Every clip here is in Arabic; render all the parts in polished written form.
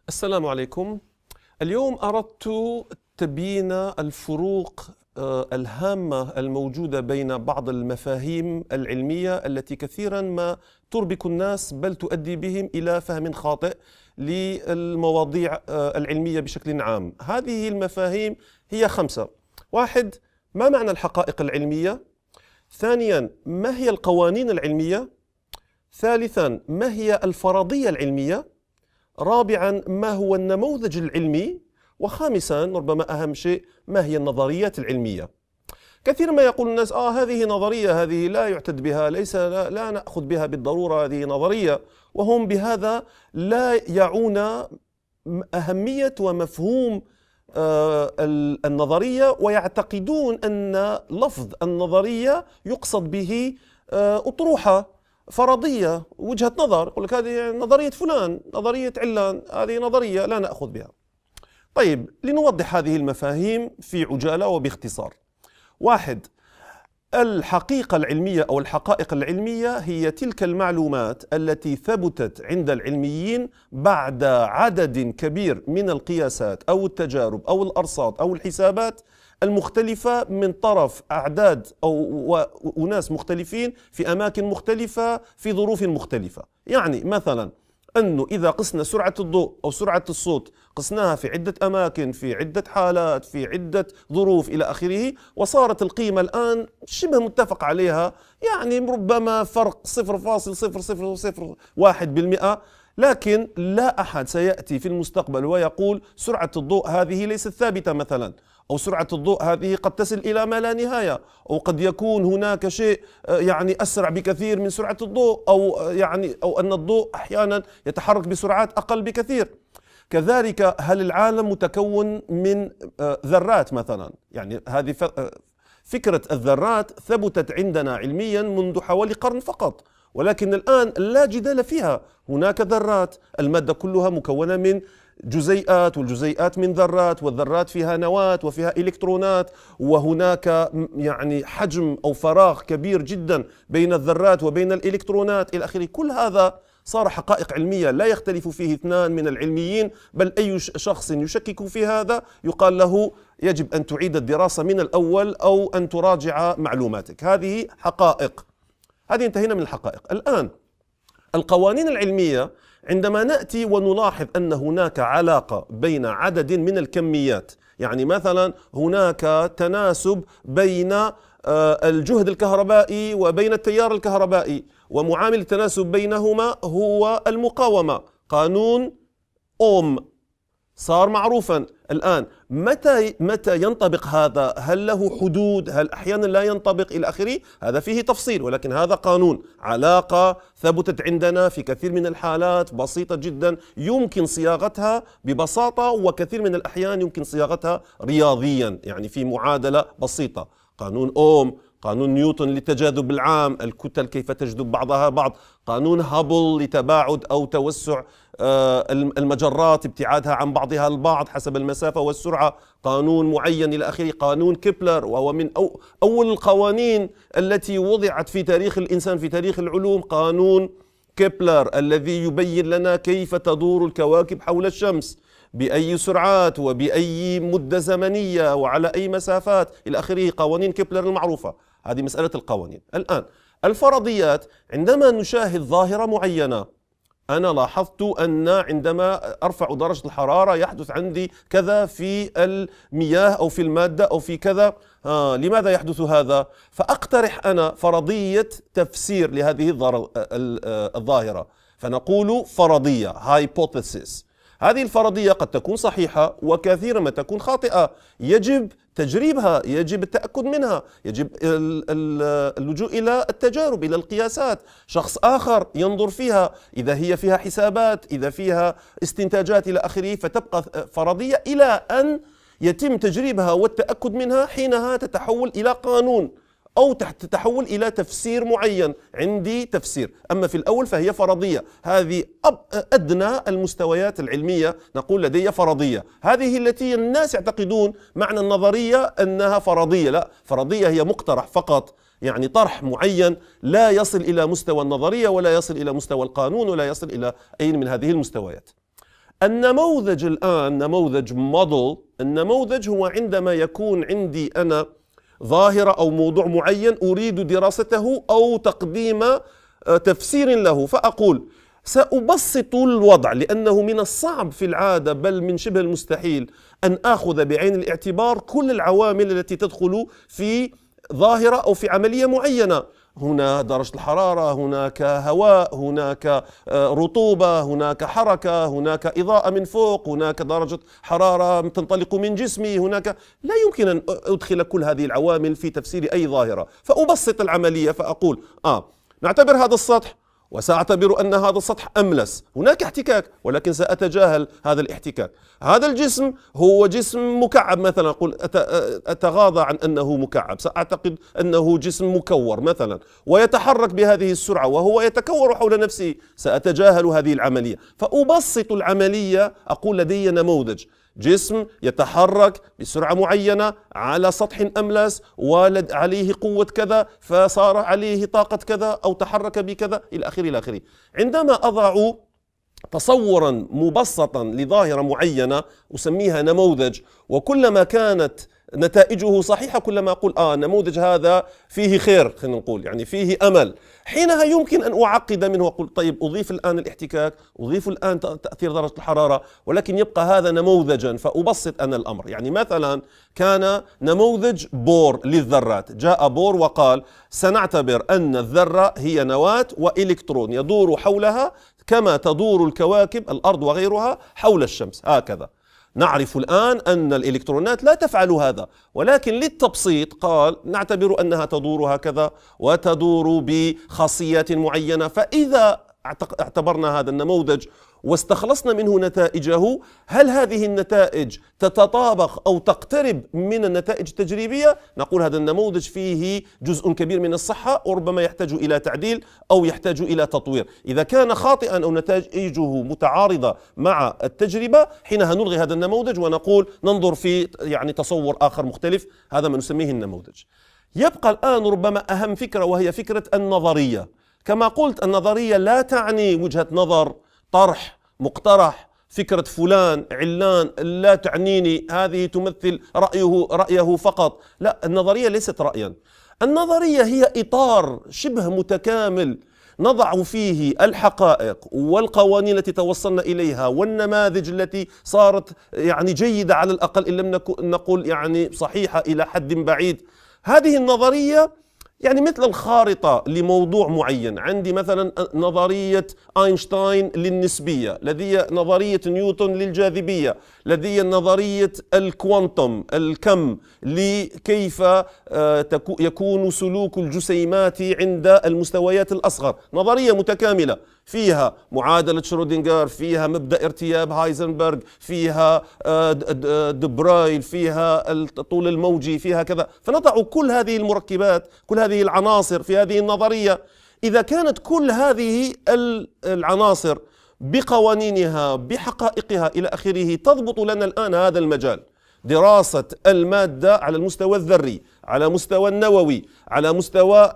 السلام عليكم. اليوم أردت تبيين الفروق الهامة الموجودة بين بعض المفاهيم العلمية التي كثيرا ما تربك الناس، بل تؤدي بهم إلى فهم خاطئ للمواضيع العلمية بشكل عام. هذه المفاهيم هي 5. 1. ما معنى الحقائق العلمية؟ 2. ما هي القوانين العلمية؟ 3. ما هي الفرضية العلمية؟ 4. ما هو النموذج العلمي؟ وخامسا ربما أهم شيء، ما هي النظريات العلمية؟ كثيرا ما يقول الناس هذه نظرية، هذه لا يعتد بها، لا نأخذ بها بالضرورة، هذه نظرية، وهم بهذا لا يعون أهمية ومفهوم النظرية، ويعتقدون أن لفظ النظرية يقصد به أطروحة فرضية، وجهة نظر، يقول لك هذه نظرية فلان، نظرية علان، هذه نظرية لا نأخذ بها. طيب، لنوضح هذه المفاهيم في عجالة وباختصار. 1. الحقيقة العلمية أو الحقائق العلمية هي تلك المعلومات التي ثبتت عند العلميين بعد عدد كبير من القياسات أو التجارب أو الأرصاد أو الحسابات المختلفة من طرف أعداد أو أناس مختلفين في أماكن مختلفة في ظروف مختلفة. يعني مثلا أنه إذا قسنا سرعة الضوء أو سرعة الصوت، قسناها في عدة أماكن، في عدة حالات، في عدة ظروف إلى آخره، وصارت القيمة الآن شبه متفق عليها، يعني ربما فرق 0.0001%، لكن لا أحد سيأتي في المستقبل ويقول سرعة الضوء هذه ليست ثابتة مثلا، أو سرعة الضوء هذه قد تصل إلى ما لا نهاية، أو قد يكون هناك شيء يعني أسرع بكثير من سرعة الضوء، أو أن الضوء أحيانا يتحرك بسرعات أقل بكثير. كذلك هل العالم متكون من ذرات مثلا؟ يعني هذه فكرة الذرات ثبتت عندنا علميا منذ حوالي قرن فقط، ولكن الآن لا جدال فيها، هناك ذرات، المادة كلها مكونة من جزيئات، والجزيئات من ذرات، والذرات فيها نواة وفيها إلكترونات، وهناك يعني حجم أو فراغ كبير جدا بين الذرات وبين الإلكترونات إلى آخره. كل هذا صار حقائق علمية لا يختلف فيه 2 من العلميين، بل أي شخص يشكك في هذا يقال له يجب أن تعيد الدراسة من الأول أو أن تراجع معلوماتك. هذه حقائق، هذه انتهينا من الحقائق. الآن القوانين العلمية، عندما نأتي ونلاحظ أن هناك علاقة بين عدد من الكميات، يعني مثلا هناك تناسب بين الجهد الكهربائي وبين التيار الكهربائي، ومعامل التناسب بينهما هو المقاومة، قانون أوم صار معروفا. الآن متى ينطبق هذا؟ هل له حدود؟ هل أحيانا لا ينطبق إلى آخره؟ هذا فيه تفصيل، ولكن هذا قانون، علاقة ثبتت عندنا في كثير من الحالات، بسيطة جدا، يمكن صياغتها ببساطة، وكثير من الأحيان يمكن صياغتها رياضيا، يعني في معادلة بسيطة. قانون أوم، قانون نيوتن للتجاذب العام، الكتل كيف تجذب بعضها بعض، قانون هابل لتباعد أو توسع المجرات، ابتعادها عن بعضها البعض حسب المسافة والسرعة، قانون معين إلى آخره، قانون كيبلر، وهو من أول القوانين التي وضعت في تاريخ الإنسان في تاريخ العلوم، قانون كيبلر الذي يبين لنا كيف تدور الكواكب حول الشمس، بأي سرعات وبأي مدة زمنية وعلى أي مسافات إلى آخره، قوانين كيبلر المعروفة. هذه مسألة القوانين. الآن الفرضيات، عندما نشاهد ظاهرة معينة، أنا لاحظت أن عندما أرفع درجة الحرارة يحدث عندي كذا في المياه أو في المادة أو في كذا، لماذا يحدث هذا؟ فأقترح أنا فرضية تفسير لهذه الظاهرة، فنقول فرضية hypothesis. هذه الفرضية قد تكون صحيحة وكثيرا ما تكون خاطئة، يجب تجريبها، يجب التأكد منها، يجب اللجوء إلى التجارب، إلى القياسات، شخص آخر ينظر فيها، إذا هي فيها حسابات، إذا فيها استنتاجات إلى آخره، فتبقى فرضية إلى أن يتم تجريبها والتأكد منها، حينها تتحول إلى قانون أو تتحول إلى تفسير معين. عندي تفسير، أما في الأول فهي فرضية. هذه أدنى المستويات العلمية، نقول لدي فرضية، هذه التي الناس يعتقدون معنى النظرية أنها فرضية. لا، فرضية هي مقترح فقط، يعني طرح معين لا يصل إلى مستوى النظرية ولا يصل إلى مستوى القانون ولا يصل إلى أي من هذه المستويات. النموذج الآن نموذج موديل، النموذج هو عندما يكون عندي أنا ظاهرة أو موضوع معين أريد دراسته أو تقديم تفسير له، فأقول سأبسط الوضع، لأنه من الصعب في العادة بل من شبه المستحيل أن آخذ بعين الاعتبار كل العوامل التي تدخل في ظاهرة أو في عملية معينة. هنا درجة الحرارة، هناك هواء، هناك رطوبة، هناك حركة، هناك إضاءة من فوق، هناك درجة حرارة تنطلق من جسمي، هناك لا يمكن أن أدخل كل هذه العوامل في تفسير أي ظاهرة. فأبسط العملية فأقول نعتبر هذا السطح وسأعتبر أن هذا السطح أملس، هناك احتكاك ولكن سأتجاهل هذا الاحتكاك. هذا الجسم هو جسم مكعب مثلا، أقول أتغاضى عن أنه مكعب، سأعتقد أنه جسم مكور مثلا ويتحرك بهذه السرعة وهو يتكور حول نفسه، سأتجاهل هذه العملية. فأبسط العملية، أقول لدي نموذج جسم يتحرك بسرعة معينة على سطح أملس وعليه قوة كذا فصار عليه طاقة كذا أو تحرك بكذا إلى آخره إلى آخره. عندما أضع تصورا مبسطا لظاهرة معينة أسميها نموذج، وكلما كانت نتائجه صحيحة كلما أقول النموذج هذا فيه خير، خلينا نقول يعني فيه أمل. حينها يمكن أن أعقد منه وأقول طيب أضيف الآن الاحتكاك، أضيف الآن تأثير درجة الحرارة، ولكن يبقى هذا نموذجا فأبسط أنا الأمر. يعني مثلا كان نموذج بور للذرات، جاء بور وقال سنعتبر أن الذرة هي نواة وإلكترون يدور حولها كما تدور الكواكب الأرض وغيرها حول الشمس هكذا. نعرف الآن أن الإلكترونات لا تفعل هذا، ولكن للتبسيط قال نعتبر أنها تدور هكذا وتدور بخاصيات معينة. فإذا اعتبرنا هذا النموذج واستخلصنا منه نتائجه، هل هذه النتائج تتطابق أو تقترب من النتائج التجريبية؟ نقول هذا النموذج فيه جزء كبير من الصحة وربما يحتاج إلى تعديل أو يحتاج إلى تطوير. إذا كان خاطئا أو نتائجه متعارضة مع التجربة، حينها نلغي هذا النموذج ونقول ننظر في يعني تصور آخر مختلف، هذا ما نسميه النموذج. يبقى الآن ربما أهم فكرة وهي فكرة النظرية. كما قلت النظرية لا تعني وجهة نظر، طرح، مقترح، فكرة فلان علان، لا تعنيني هذه تمثل رأيه فقط. لا، النظرية ليست رأيا، النظرية هي إطار شبه متكامل نضع فيه الحقائق والقوانين التي توصلنا إليها والنماذج التي صارت يعني جيدة على الأقل إن لم نقل يعني صحيحة إلى حد بعيد. هذه النظرية يعني مثل الخارطة لموضوع معين. عندي مثلا نظرية أينشتاين للنسبية، لدي نظرية نيوتن للجاذبية، لدي نظرية الكوانتم الكم لكيف يكون سلوك الجسيمات عند المستويات الأصغر. نظرية متكاملة فيها معادلة شرودنجر، فيها مبدأ ارتياب هايزنبرغ، فيها دبرايل، فيها الطول الموجي، فيها كذا. فنضع كل هذه المركبات، كل هذه العناصر في هذه النظرية. إذا كانت كل هذه العناصر بقوانينها بحقائقها إلى آخره تضبط لنا الآن هذا المجال، دراسة المادة على المستوى الذري، على مستوى النووي، على مستوى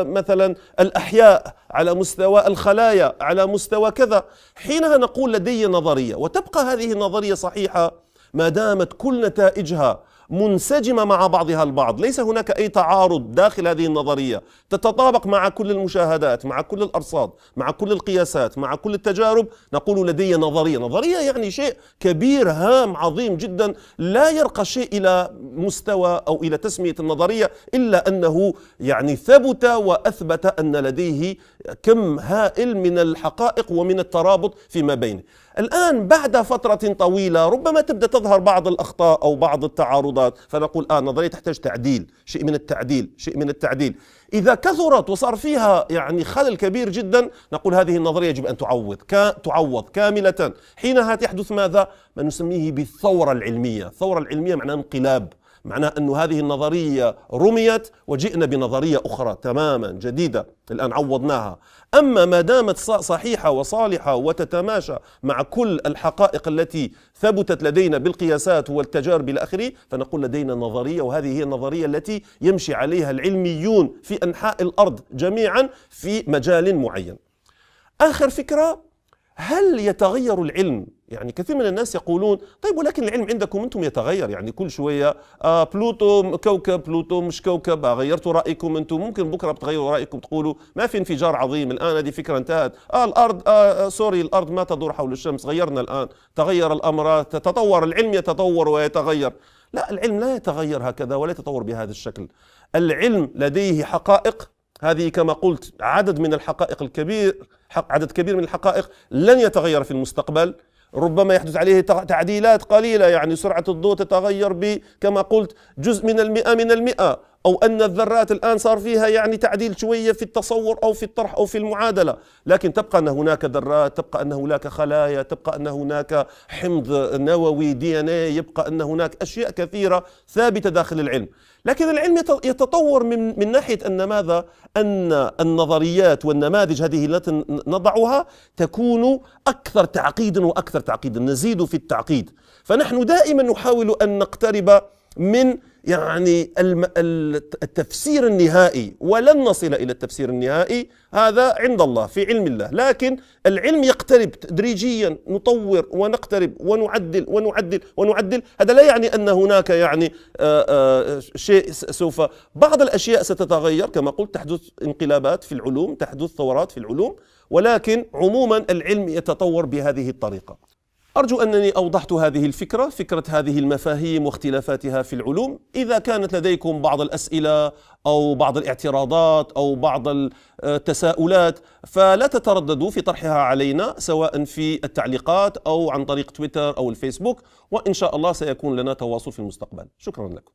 مثلا الأحياء، على مستوى الخلايا، على مستوى كذا، حينها نقول لدي نظرية. وتبقى هذه النظرية صحيحة ما دامت كل نتائجها منسجمة مع بعضها البعض، ليس هناك أي تعارض داخل هذه النظرية، تتطابق مع كل المشاهدات، مع كل الأرصاد، مع كل القياسات، مع كل التجارب. نقول لدي نظرية. نظرية يعني شيء كبير هام عظيم جدا، لا يرقى شيء إلى مستوى أو إلى تسمية النظرية إلا أنه يعني ثبت وأثبت أن لديه كم هائل من الحقائق ومن الترابط فيما بينه. الآن بعد فترة طويلة ربما تبدأ تظهر بعض الأخطاء أو بعض التعارضات، فنقول النظرية تحتاج تعديل، شيء من التعديل، شيء من التعديل. إذا كثرت وصار فيها يعني خلل كبير جدا، نقول هذه النظرية يجب أن تعوض كاملة. حينها يحدث ماذا؟ ما نسميه بالثورة العلمية. الثورة العلمية معناها انقلاب، معناه أن هذه النظرية رميت وجئنا بنظرية أخرى تماما جديدة الآن عوضناها. أما ما دامت صحيحة وصالحة وتتماشى مع كل الحقائق التي ثبتت لدينا بالقياسات والتجارب إلى آخره، فنقول لدينا نظرية، وهذه هي النظرية التي يمشي عليها العلميون في أنحاء الأرض جميعا في مجال معين. آخر فكرة، هل يتغير العلم يعني كثير من الناس يقولون طيب ولكن العلم عندكم أنتم يتغير، يعني كل شوية بلوتو كوكب، بلوتو مش كوكب، غيرتوا رأيكم أنتم، ممكن بكرة بتغيروا رأيكم تقولوا ما في انفجار عظيم الآن، هذه فكرة انتهت، الأرض سوري الأرض ما تدور حول الشمس، غيرنا الآن، تغير الأمر، تتطور العلم، يتطور ويتغير. لا، العلم لا يتغير هكذا ولا يتطور بهذا الشكل. العلم لديه حقائق، هذه كما قلت عدد من الحقائق الكبير، عدد كبير من الحقائق لن يتغير في المستقبل، ربما يحدث عليه تعديلات قليلة، يعني سرعة الضوء تتغير كما قلت جزء من 100%، أو أن الذرات الآن صار فيها يعني تعديل شوية في التصور أو في الطرح أو في المعادلة، لكن تبقى أن هناك ذرات، تبقى أن هناك خلايا، تبقى أن هناك حمض نووي DNA، يبقى أن هناك أشياء كثيرة ثابتة داخل العلم. لكن العلم يتطور من ناحية أن ماذا؟ أن النظريات والنماذج هذه التي نضعها تكون أكثر تعقيدا وأكثر تعقيدا، نزيد في التعقيد. فنحن دائما نحاول أن نقترب من يعني التفسير النهائي، ولن نصل إلى التفسير النهائي، هذا عند الله في علم الله، لكن العلم يقترب تدريجيا، نطور ونقترب ونعدل ونعدل ونعدل. هذا لا يعني أن هناك يعني شيء سوف، بعض الأشياء ستتغير كما قلت، تحدث انقلابات في العلوم، تحدث ثورات في العلوم، ولكن عموما العلم يتطور بهذه الطريقة. أرجو أنني أوضحت هذه الفكرة، فكرة هذه المفاهيم واختلافاتها في العلوم. إذا كانت لديكم بعض الأسئلة أو بعض الاعتراضات أو بعض التساؤلات فلا تترددوا في طرحها علينا، سواء في التعليقات أو عن طريق تويتر أو الفيسبوك، وإن شاء الله سيكون لنا تواصل في المستقبل. شكرا لكم.